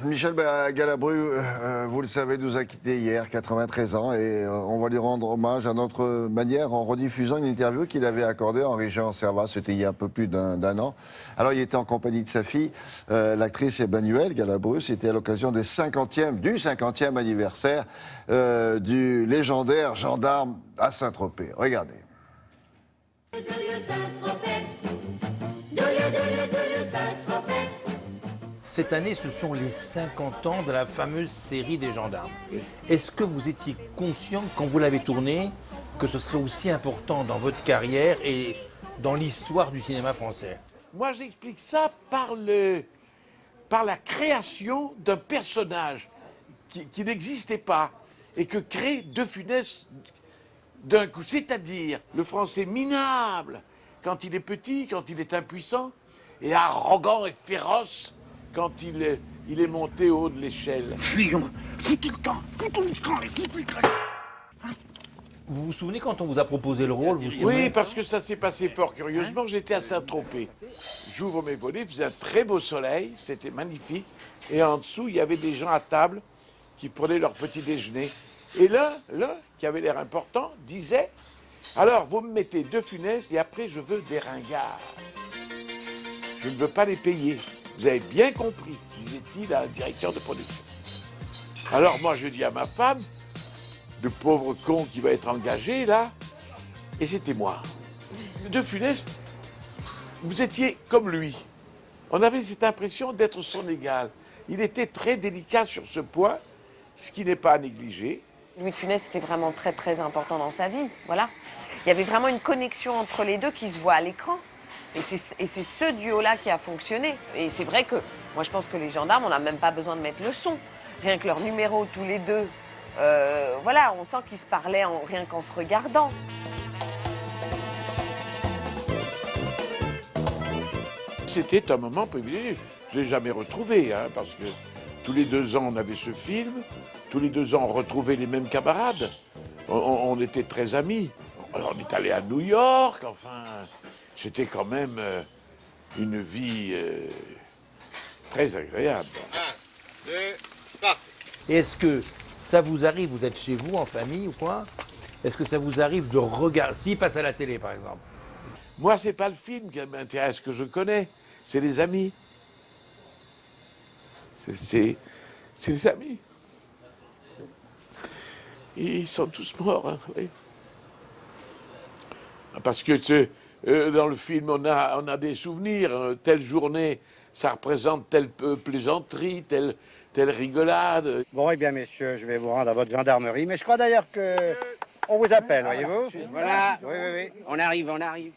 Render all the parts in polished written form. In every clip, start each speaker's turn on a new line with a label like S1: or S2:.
S1: Michel Galabru, vous le savez, nous a quittés hier, 93 ans, et on va lui rendre hommage à notre manière en rediffusant une interview qu'il avait accordée à Henri-Jean Servat, c'était il y a un peu plus d'un an. Alors il était en compagnie de sa fille, l'actrice Emmanuelle Galabru, c'était à l'occasion du 50e anniversaire du légendaire gendarme à Saint-Tropez. Regardez.
S2: Cette année, ce sont les 50 ans de la fameuse série des gendarmes. Est-ce que vous étiez conscient, quand vous l'avez tournée, que ce serait aussi important dans votre carrière et dans l'histoire du cinéma français?
S3: Moi, j'explique ça par la création d'un personnage qui n'existait pas et que crée De Funès d'un coup. C'est-à-dire le Français minable quand il est petit, quand il est impuissant, et arrogant et féroce quand il est monté au haut de l'échelle.
S4: Fuyons, foutez le camp,
S2: Vous vous souvenez quand on vous a proposé le rôle, vous vous souvenez?
S3: Oui, parce que ça s'est passé fort curieusement. J'étais à Saint-Tropez. J'ouvre mes volets, il faisait un très beau soleil, c'était magnifique. Et en dessous, il y avait des gens à table qui prenaient leur petit déjeuner. Et l'un, qui avait l'air important, disait « Alors, vous me mettez De Funès et après, je veux des ringards. Je ne veux pas les payer. Vous avez bien compris, disait-il à un directeur de production. » Alors moi, je dis à ma femme, le pauvre con qui va être engagé, là, et c'était moi. De Funès, vous étiez comme lui. On avait cette impression d'être son égal. Il était très délicat sur ce point, ce qui n'est pas à négliger.
S5: Louis de Funès, c'était vraiment très très important dans sa vie, voilà. Il y avait vraiment une connexion entre les deux qui se voit à l'écran. Et c'est ce duo-là qui a fonctionné. Et c'est vrai que, moi je pense que les gendarmes, on n'a même pas besoin de mettre le son. Rien que leur numéro, tous les deux, voilà, on sent qu'ils se parlaient rien qu'en se regardant.
S3: C'était un moment privilégié. Je ne l'ai jamais retrouvé, hein, parce que tous les 2 ans, on avait ce film. Tous les 2 ans, on retrouvait les mêmes camarades. On était très amis. Alors, on est allé à New York, enfin... C'était quand même une vie très agréable.
S6: 1, 2, partez.
S2: Et est-ce que ça vous arrive, vous êtes chez vous, en famille ou quoi? Est-ce que ça vous arrive de regarder, s'il passe à la télé par exemple?
S3: Moi, c'est pas le film qui m'intéresse, que je connais, c'est les amis. C'est les amis. Et ils sont tous morts, hein, oui. Parce que dans le film, on a des souvenirs. Telle journée, ça représente telle plaisanterie, telle rigolade.
S7: Bon, eh bien, messieurs, je vais vous rendre à votre gendarmerie. Mais je crois d'ailleurs que on vous appelle, voyez-vous?
S4: Voilà,
S7: Oui, oui, oui.
S4: on arrive, on arrive.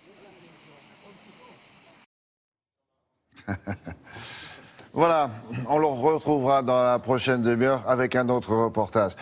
S1: Voilà, on le retrouvera dans la prochaine demi-heure avec un autre reportage.